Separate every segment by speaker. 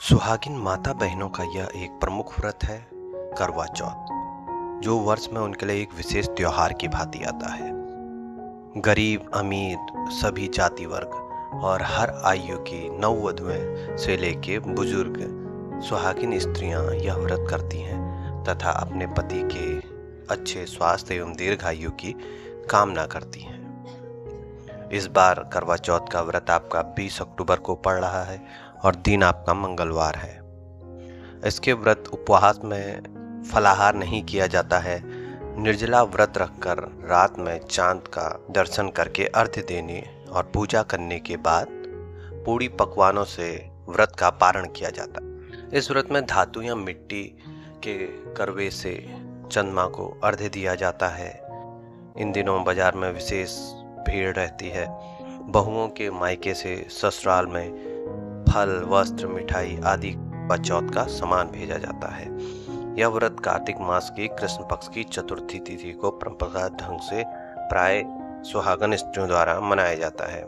Speaker 1: सुहागिन माता बहनों का यह एक प्रमुख व्रत है, करवा चौथ, जो वर्ष में उनके लिए एक विशेष त्योहार की भांति आता है। गरीब अमीर सभी जाति वर्ग और हर आयु की नववधुएं से लेके बुजुर्ग सुहागिन स्त्रियां यह व्रत करती हैं तथा अपने पति के अच्छे स्वास्थ्य एवं दीर्घायु की कामना करती हैं। इस बार करवा चौथ का व्रत आपका 20 अक्टूबर को पड़ रहा है और दिन आपका मंगलवार है। इसके व्रत उपवास में फलाहार नहीं किया जाता है। निर्जला व्रत रखकर रात में चांद का दर्शन करके अर्घ्य देने और पूजा करने के बाद पूरी पकवानों से व्रत का पारण किया जाता है। इस व्रत में धातु या मिट्टी के करवे से चंद्रमा को अर्घ्य दिया जाता है। इन दिनों बाजार में विशेष भीड़ रहती है। बहुओं के मायके से ससुराल में फल, वस्त्र, मिठाई आदि करवा चौथ का सामान भेजा जाता है। यह व्रत कार्तिक मास की कृष्ण पक्ष की चतुर्थी तिथि को परंपरागत ढंग से प्राय सुहागन स्त्रियों द्वारा मनाया जाता है।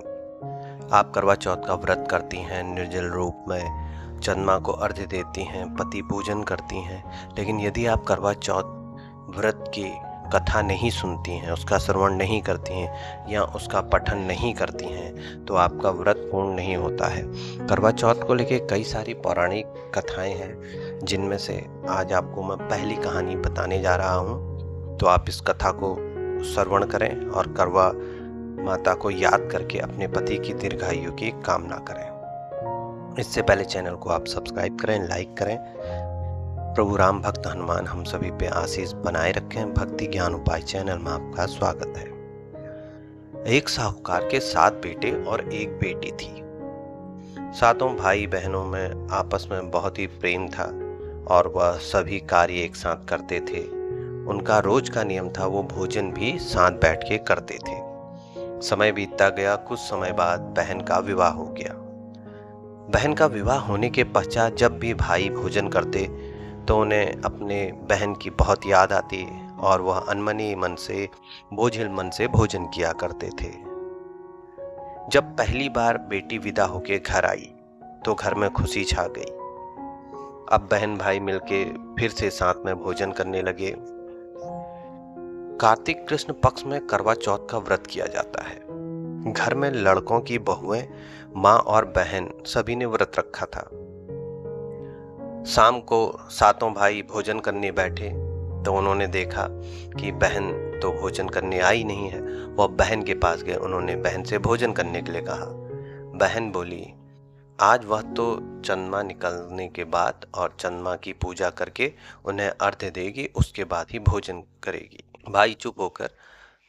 Speaker 1: आप करवा चौथ का व्रत करती हैं, निर्जल रूप में चंद्रमा को अर्घ्य देती हैं, पति पूजन करती हैं। लेकिन यदि आप करवा चौथ व्रत की कथा नहीं सुनती हैं, उसका श्रवण नहीं करती हैं या उसका पठन नहीं करती हैं तो आपका व्रत पूर्ण नहीं होता है। करवा चौथ को लेके कई सारी पौराणिक कथाएं हैं, जिनमें से आज आपको मैं पहली कहानी बताने जा रहा हूं। तो आप इस कथा को श्रवण करें और करवा माता को याद करके अपने पति की दीर्घायु की कामना करें। इससे पहले चैनल को आप सब्सक्राइब करें, लाइक करें। प्रभु राम भक्त हनुमान हम सभी पे आशीष बनाए रखें। भक्ति ज्ञान उपाय चैनल में आपका स्वागत है। एक साहूकार के 7 बेटे और एक बेटी थी। सातों भाई बहनों में आपस में बहुत ही प्रेम था और वह सभी कार्य एक साथ करते थे। उनका रोज का नियम था, वो भोजन भी साथ बैठ के करते थे। समय बीतता गया। कुछ समय बाद बहन का विवाह हो गया। बहन का विवाह होने के पश्चात जब भी भाई भोजन करते तो उन्हें अपने बहन की बहुत याद आती और वह अनमनी मन से, बोझिल मन से भोजन किया करते थे। जब पहली बार बेटी विदा होके घर आई तो घर में खुशी छा गई। अब बहन भाई मिलके फिर से साथ में भोजन करने लगे। कार्तिक कृष्ण पक्ष में करवा चौथ का व्रत किया जाता है। घर में लड़कों की बहुएं, माँ और बहन सभी ने व्रत रखा था। शाम को सातों भाई भोजन करने बैठे तो उन्होंने देखा कि बहन तो भोजन करने आई नहीं है। वह बहन के पास गए। उन्होंने बहन से भोजन करने के लिए कहा। बहन बोली, आज वह तो चंद्रमा निकलने के बाद और चंद्रमा की पूजा करके उन्हें अर्घ्य देगी, उसके बाद ही भोजन करेगी। भाई चुप होकर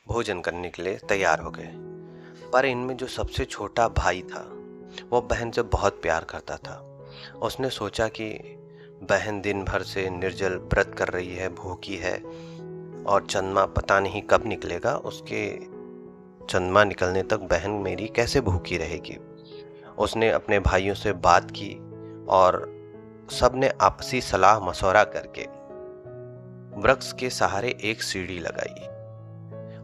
Speaker 1: भोजन करने के लिए तैयार हो गए। पर इनमें जो सबसे छोटा भाई था वह बहन से बहुत प्यार करता था। उसने सोचा कि बहन दिन भर से निर्जल व्रत कर रही है, भूखी है और चंद्रमा पता नहीं कब निकलेगा। उसके चंद्रमा निकलने तक बहन मेरी कैसे भूखी रहेगी। उसने अपने भाइयों से बात की और सबने आपसी सलाह मशवरा करके वृक्ष के सहारे एक सीढ़ी लगाई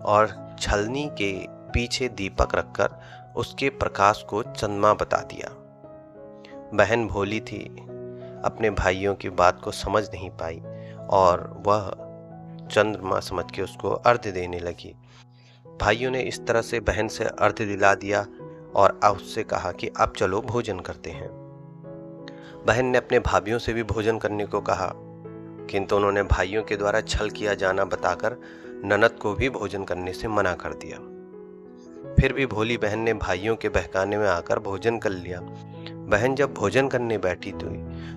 Speaker 1: और छलनी के पीछे दीपक रखकर उसके प्रकाश को चंद्रमा बता दिया। बहन भोली थी, अपने भाइयों की बात को समझ नहीं पाई और वह चंद्रमा समझ के उसको अर्घ्य देने लगी। भाइयों ने इस तरह से बहन से अर्घ्य दिला दिया और उससे कहा कि अब चलो भोजन करते हैं। बहन ने अपने भाइयों से भी भोजन करने को कहा, किंतु उन्होंने भाइयों के द्वारा छल किया जाना बताकर ननद को भी भोजन करने से मना कर दिया। फिर भी भोली बहन ने भाइयों के बहकाने में आकर भोजन कर लिया। बहन जब भोजन करने बैठी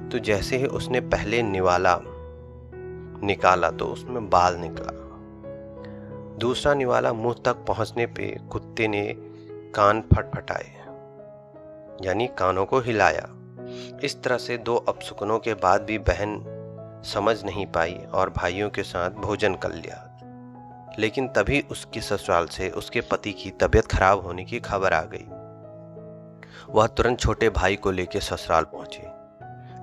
Speaker 1: तो जैसे ही उसने पहले निवाला निकाला तो उसमें बाल निकला। दूसरा निवाला मुंह तक पहुंचने पे कुत्ते ने कान फटफटाए, यानी कानों को हिलाया। इस तरह से 2 अपशकुनों के बाद भी बहन समझ नहीं पाई और भाइयों के साथ भोजन कर लिया। लेकिन तभी उसके ससुराल से उसके पति की तबीयत खराब होने की खबर आ गई। वह तुरंत छोटे भाई को लेकर ससुराल पहुंची।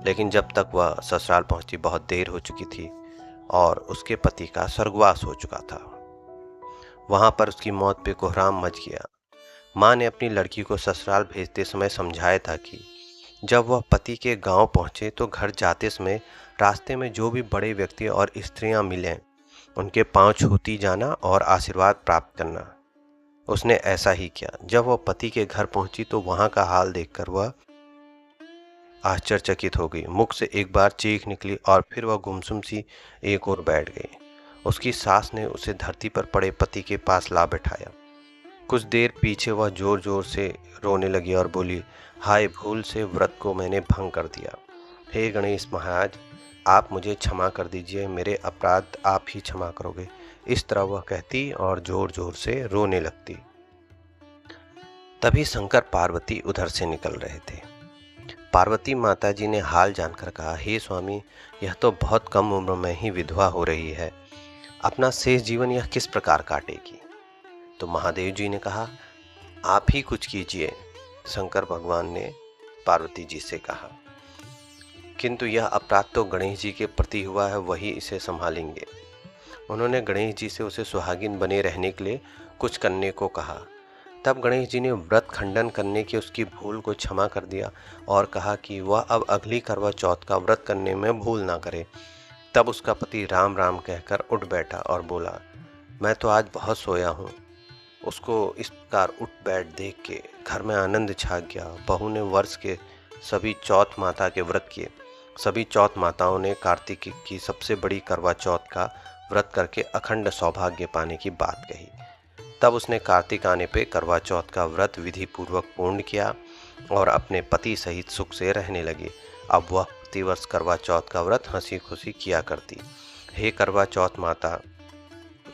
Speaker 1: लेकिन जब तक वह ससुराल पहुंची बहुत देर हो चुकी थी और उसके पति का स्वर्गवास हो चुका था। वहां पर उसकी मौत पे कोहराम मच गया। माँ ने अपनी लड़की को ससुराल भेजते समय समझाया था कि जब वह पति के गांव पहुंचे तो घर जाते समय रास्ते में जो भी बड़े व्यक्ति और स्त्रियां मिले उनके पांव छूती जाना और आशीर्वाद प्राप्त करना। उसने ऐसा ही किया। जब वह पति के घर पहुंची तो वहां का हाल देखकर वह आश्चर्यचकित हो गई। मुख से एक बार चीख निकली और फिर वह गुमसुम सी एक ओर बैठ गई। उसकी सास ने उसे धरती पर पड़े पति के पास ला बैठाया। कुछ देर पीछे वह जोर जोर से रोने लगी और बोली, हाय, भूल से व्रत को मैंने भंग कर दिया। हे गणेश महाराज, आप मुझे क्षमा कर दीजिए, मेरे अपराध आप ही क्षमा करोगे। इस तरह वह कहती और जोर जोर से रोने लगती। तभी शंकर पार्वती उधर से निकल रहे थे। पार्वती माता जी ने हाल जानकर कहा, हे स्वामी, यह तो बहुत कम उम्र में ही विधवा हो रही है, अपना शेष जीवन यह किस प्रकार काटेगी। तो महादेव जी ने कहा, आप ही कुछ कीजिए। शंकर भगवान ने पार्वती जी से कहा, किंतु यह अपराध तो गणेश जी के प्रति हुआ है, वही इसे संभालेंगे। उन्होंने गणेश जी से उसे सुहागिन बने रहने के लिए कुछ करने को कहा। तब गणेश जी ने व्रत खंडन करने की उसकी भूल को क्षमा कर दिया और कहा कि वह अब अगली करवा चौथ का व्रत करने में भूल ना करे। तब उसका पति राम राम कहकर उठ बैठा और बोला, मैं तो आज बहुत सोया हूँ। उसको इस प्रकार उठ बैठ देख के घर में आनंद छा गया। बहू ने वर्ष के सभी चौथ माता के व्रत किए। सभी चौथ माताओं ने कार्तिक की सबसे बड़ी करवा चौथ का व्रत करके अखंड सौभाग्य पाने की बात कही। तब उसने कार्तिक आने पे करवा चौथ का व्रत विधि पूर्वक पूर्ण किया और अपने पति सहित सुख से रहने लगी। अब वह प्रतिवर्ष करवा चौथ का व्रत हंसी खुशी किया करती। हे करवा चौथ माता,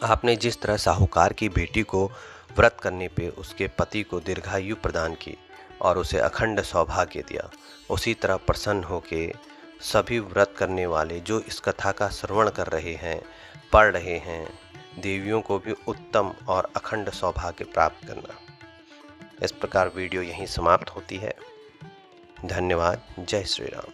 Speaker 1: आपने जिस तरह साहूकार की बेटी को व्रत करने पे उसके पति को दीर्घायु प्रदान की और उसे अखंड सौभाग्य दिया, उसी तरह प्रसन्न होके सभी व्रत करने वाले जो इस कथा का श्रवण कर रहे हैं, पढ़ रहे हैं, देवियों को भी उत्तम और अखंड सौभाग्य प्राप्त करना। इस प्रकार वीडियो यहीं समाप्त होती है। धन्यवाद। जय श्री राम।